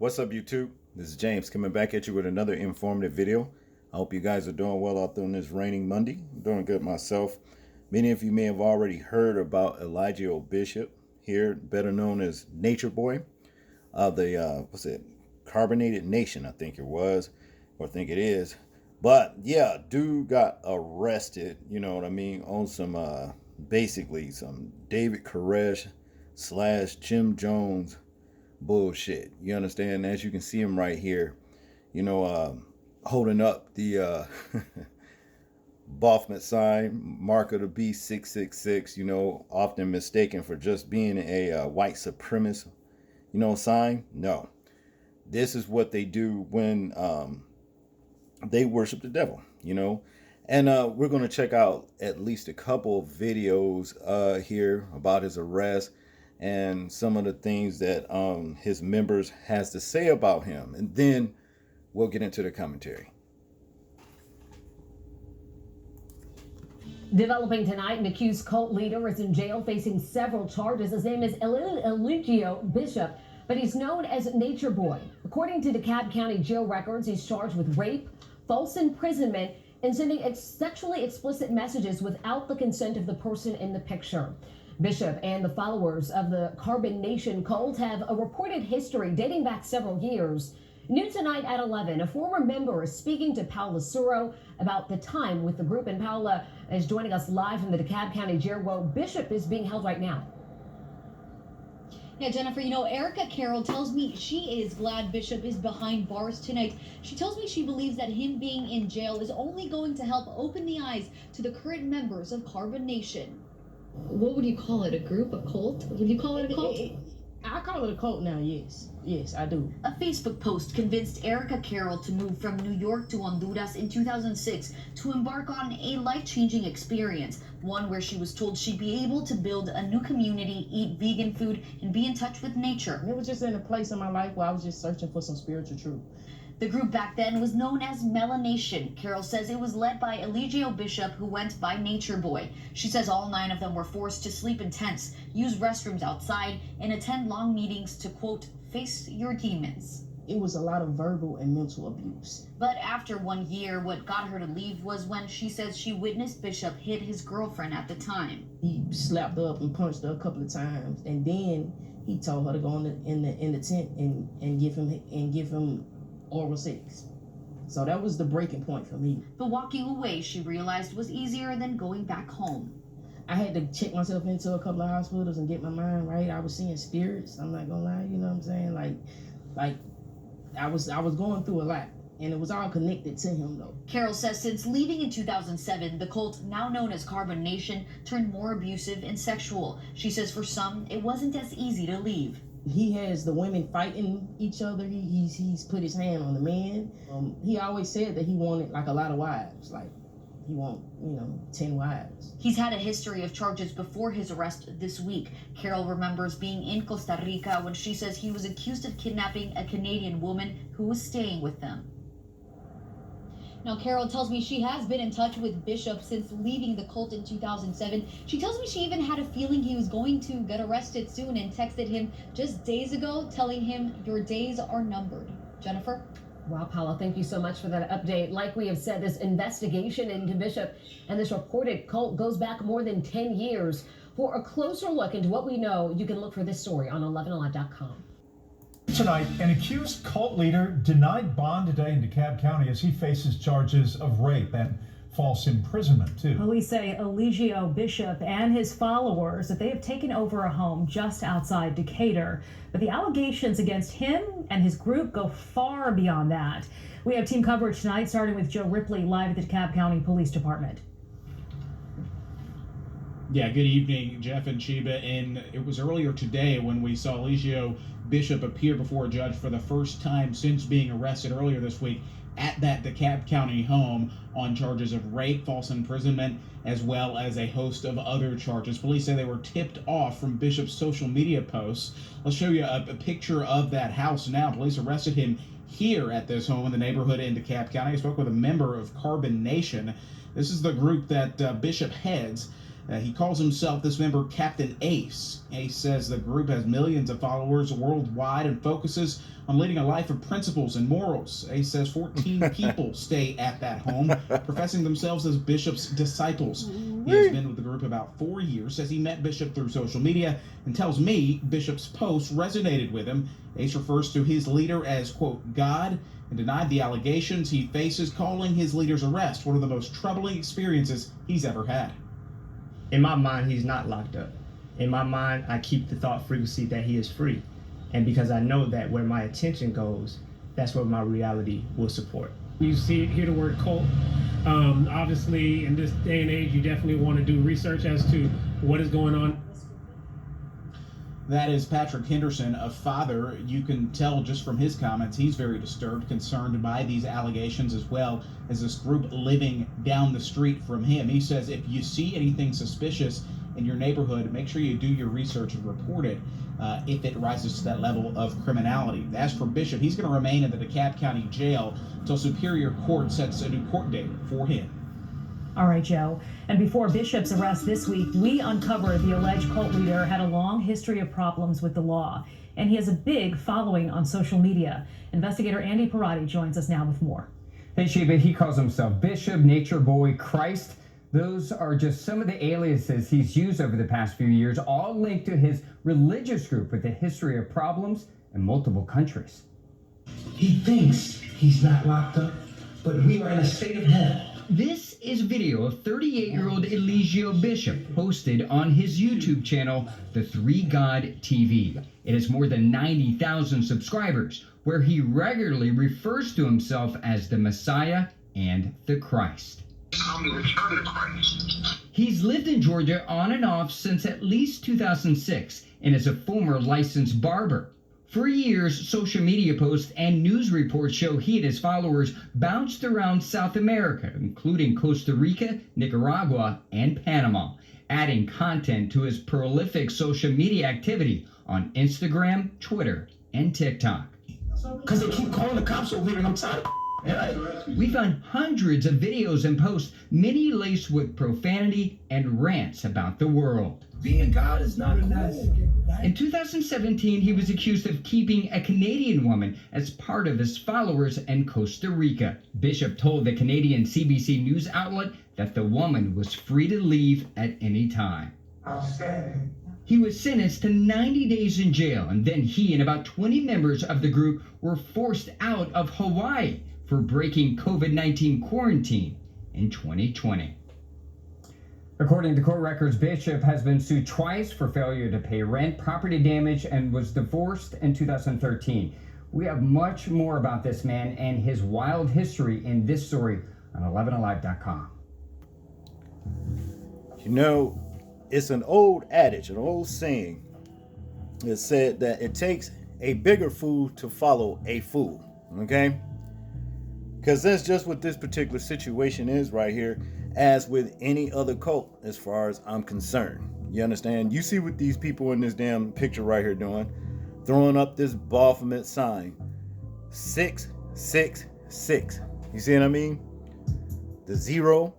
What's up, YouTube? This is James coming back at you with another informative video. I hope you guys are doing well out there on this raining Monday. I'm doing good myself. Many of you may have already heard about Elijah Bishop here, better known as Natureboy of the Carbonated Nation, I think it was, or I think it is. But yeah, dude got arrested, you know what I mean, on some basically some David Koresh / Jim Jones bullshit. You understand? As you can see him right here, you know, holding up the Baphomet sign, mark of the beast 666, you know, often mistaken for just being a white supremacist, you know, sign. No, this is what they do when they worship the devil, you know. And we're going to check out at least a couple of videos here about his arrest and some of the things that his members has to say about him. And then we'll get into the commentary. Developing tonight, an accused cult leader is in jail facing several charges. His name is Elijah Bishop, but he's known as Natureboy. According to DeKalb County jail records, he's charged with rape, false imprisonment, and sending sexually explicit messages without the consent of the person in the picture. Bishop and the followers of the Carbon Nation cult have a reported history dating back several years. New tonight at 11, a former member is speaking to Paula Suro about the time with the group, and Paula is joining us live from the DeKalb County jail where Bishop is being held right now. Yeah, Jennifer, you know, Erica Carroll tells me she is glad Bishop is behind bars tonight. She tells me she believes that him being in jail is only going to help open the eyes to the current members of Carbon Nation. What would you call it? A group? A cult? Would you call it a cult? I call it a cult now, yes. Yes, I do. A Facebook post convinced Erica Carroll to move from New York to Honduras in 2006 to embark on a life-changing experience, one where she was told she'd be able to build a new community, eat vegan food, and be in touch with nature. It was just in a place in my life where I was just searching for some spiritual truth. The group back then was known as Melanation. Carol says it was led by Elijah Bishop, who went by Natureboy. She says all 9 of them were forced to sleep in tents, use restrooms outside, and attend long meetings to, quote, face your demons. It was a lot of verbal and mental abuse. But after 1 year, what got her to leave was when she says she witnessed Bishop hit his girlfriend at the time. He slapped her up and punched her a couple of times, and then he told her to go in the tent and give him oral sex. So that was the breaking point for me. But walking away, she realized, was easier than going back home. I had to check myself into a couple of hospitals and get my mind right. I was seeing spirits. I'm not gonna lie, you know what I'm saying? Like I was going through a lot, and it was all connected to him though. Carol says since leaving in 2007, the cult, now known as Carbon Nation, turned more abusive and sexual. She says for some, it wasn't as easy to leave. He has the women fighting each other. He's put his hand on the man. He always said that he wanted like a lot of wives, like he want 10 wives. He's had a history of charges before his arrest this week. Carol remembers being in Costa Rica when she says he was accused of kidnapping a Canadian woman who was staying with them. Now, Carol tells me she has been in touch with Bishop since leaving the cult in 2007. She tells me she even had a feeling he was going to get arrested soon and texted him just days ago telling him, your days are numbered. Jennifer? Wow, Paula, thank you so much for that update. Like we have said, this investigation into Bishop and this reported cult goes back more than 10 years. For a closer look into what we know, you can look for this story on 11alive.com. Tonight, an accused cult leader denied bond today in DeKalb County as he faces charges of rape and false imprisonment, too. Police say Elijah Bishop and his followers that they have taken over a home just outside Decatur. But the allegations against him and his group go far beyond that. We have team coverage tonight, starting with Joe Ripley live at the DeKalb County Police Department. Yeah, good evening, Jeff and Chiba. And it was earlier today when we saw Elijah Bishop appear before a judge for the first time since being arrested earlier this week at that DeKalb County home on charges of rape, false imprisonment, as well as a host of other charges. Police say they were tipped off from Bishop's social media posts. Let's show you a picture of that house now. Police arrested him here at this home in the neighborhood in DeKalb County. I spoke with a member of Carbon Nation. This is the group that Bishop heads. He calls himself, this member, Captain Ace. Ace says the group has millions of followers worldwide and focuses on leading a life of principles and morals. Ace says 14 people stay at that home, professing themselves as Bishop's disciples. He has been with the group about 4 years, says he met Bishop through social media, and tells me Bishop's post resonated with him. Ace refers to his leader as, quote, God, and denied the allegations he faces, calling his leader's arrest one of the most troubling experiences he's ever had. In my mind, he's not locked up. In my mind, I keep the thought frequency that he is free. And because I know that where my attention goes, that's what my reality will support. You hear the word cult. Obviously, in this day and age, you definitely want to do research as to what is going on. That is Patrick Henderson, a father. You can tell just from his comments, he's very disturbed, concerned by these allegations, as well as this group living down the street from him. He says if you see anything suspicious in your neighborhood, make sure you do your research and report it if it rises to that level of criminality. As for Bishop, he's going to remain in the DeKalb County Jail until Superior Court sets a new court date for him. All right, Joe. And before Bishop's arrest this week, we uncovered the alleged cult leader had a long history of problems with the law, and he has a big following on social media. Investigator Andy Parati joins us now with more. Hey, Sheba, he calls himself Bishop, Natureboy, Christ. Those are just some of the aliases he's used over the past few years, all linked to his religious group with a history of problems in multiple countries. He thinks he's not locked up, but we are in a state of hell. This is video of 38-year-old Eligio Bishop posted on his YouTube channel, The Three God TV. It has more than 90,000 subscribers, where he regularly refers to himself as the Messiah and the Christ. I'm the return of Christ. He's lived in Georgia on and off since at least 2006 and is a former licensed barber. For years, social media posts and news reports show he and his followers bounced around South America, including Costa Rica, Nicaragua, and Panama, adding content to his prolific social media activity on Instagram, Twitter, and TikTok. Because they keep calling the cops over here and I'm tired of We found hundreds of videos and posts, many laced with profanity and rants about the world. Being God is not cool. In 2017, he was accused of keeping a Canadian woman as part of his followers in Costa Rica. Bishop told the Canadian CBC news outlet that the woman was free to leave at any time. Outstanding. He was sentenced to 90 days in jail, and then he and about 20 members of the group were forced out of Hawaii for breaking COVID-19 quarantine in 2020. According to court records, Bishop has been sued twice for failure to pay rent, property damage, and was divorced in 2013. We have much more about this man and his wild history in this story on 11alive.com. You know, it's an old adage, an old saying that said that it takes a bigger fool to follow a fool, okay? Because that's just what this particular situation is right here, as with any other cult, as far as I'm concerned. You understand? You see what these people in this damn picture right here doing? Throwing up this Baphomet sign. 666. You see what I mean? The 0.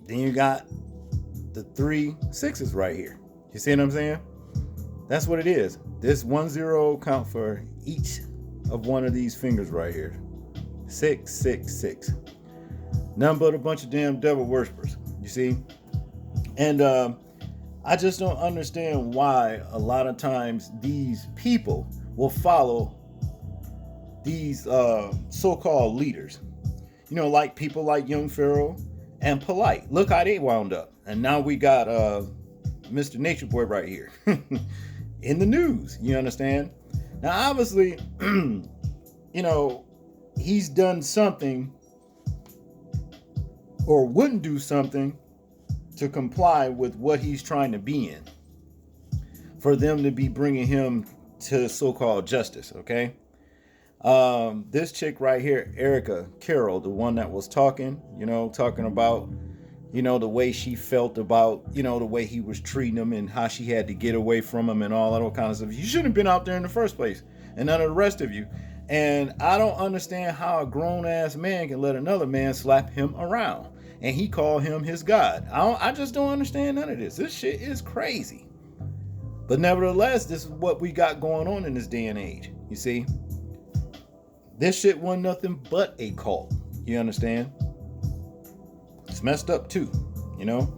Then you got the 3 6s right here. You see what I'm saying? That's what it is. This 1 0 count for each of one of these fingers right here. 666. None but a bunch of damn devil worshippers, you see? And I just don't understand why a lot of times these people will follow these so-called leaders. You know, like people like Young Pharaoh and Polite. Look how they wound up. And now we got Mr. Natureboy right here in the news, you understand? Now, obviously, you know, he's done something or wouldn't do something to comply with what he's trying to be in for them to be bringing him to so-called justice, okay? This chick right here, Erica Carroll, the one that was talking, you know, talking about, you know, the way she felt about, you know, the way he was treating him and how she had to get away from him and all that kind of stuff. You shouldn't have been out there in the first place, and none of the rest of you. And I don't understand how a grown-ass man can let another man slap him around. and he called him his God. I just don't understand none of this. This shit is crazy. But nevertheless, this is what we got going on in this day and age. You see, this shit wasn't nothing but a cult. You understand? It's messed up too, you know?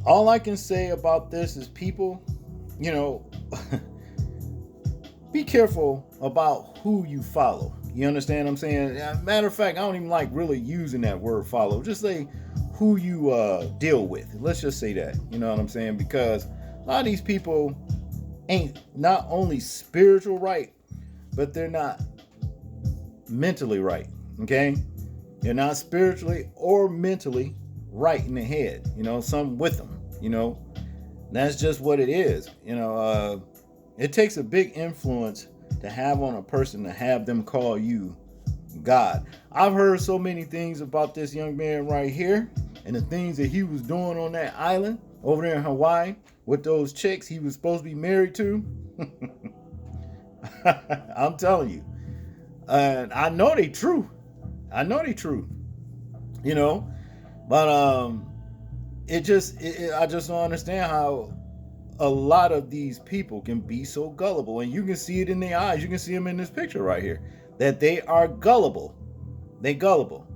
All I can say about this is people, you know, be careful about who you follow. You understand what I'm saying? Matter of fact, I don't even like really using that word follow. Just say who you deal with. Let's just say that. You know what I'm saying? Because a lot of these people ain't not only spiritual right, but they're not mentally right. Okay? They're not spiritually or mentally right in the head. You know, something with them. You know, and that's just what it is. You know, it takes a big influence to have on a person to have them call you God. I've heard so many things about this young man right here and the things that he was doing on that island over there in Hawaii with those chicks he was supposed to be married to. I'm telling you. And I know they true. I You know, but I just don't understand how a lot of these people can be so gullible, and you can see it in their eyes. You can see them in this picture right here, that they are gullible. They gullible,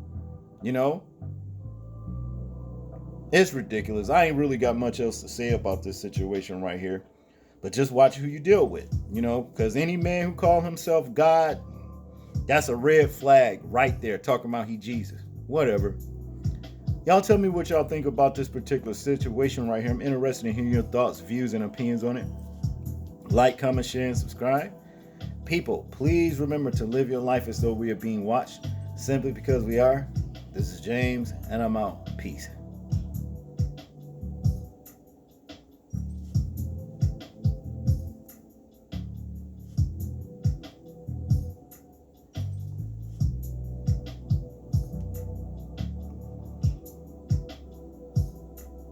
you know. It's ridiculous. I ain't really got much else to say about this situation right here, but just watch who you deal with, you know, because any man who calls himself God, that's a red flag right there, talking about he Jesus. Whatever. Y'all tell me what y'all think about this particular situation right here. I'm interested in hearing your thoughts, views, and opinions on it. Like, comment, share, and subscribe. People, please remember to live your life as though we are being watched, simply because we are. This is James, and I'm out. Peace.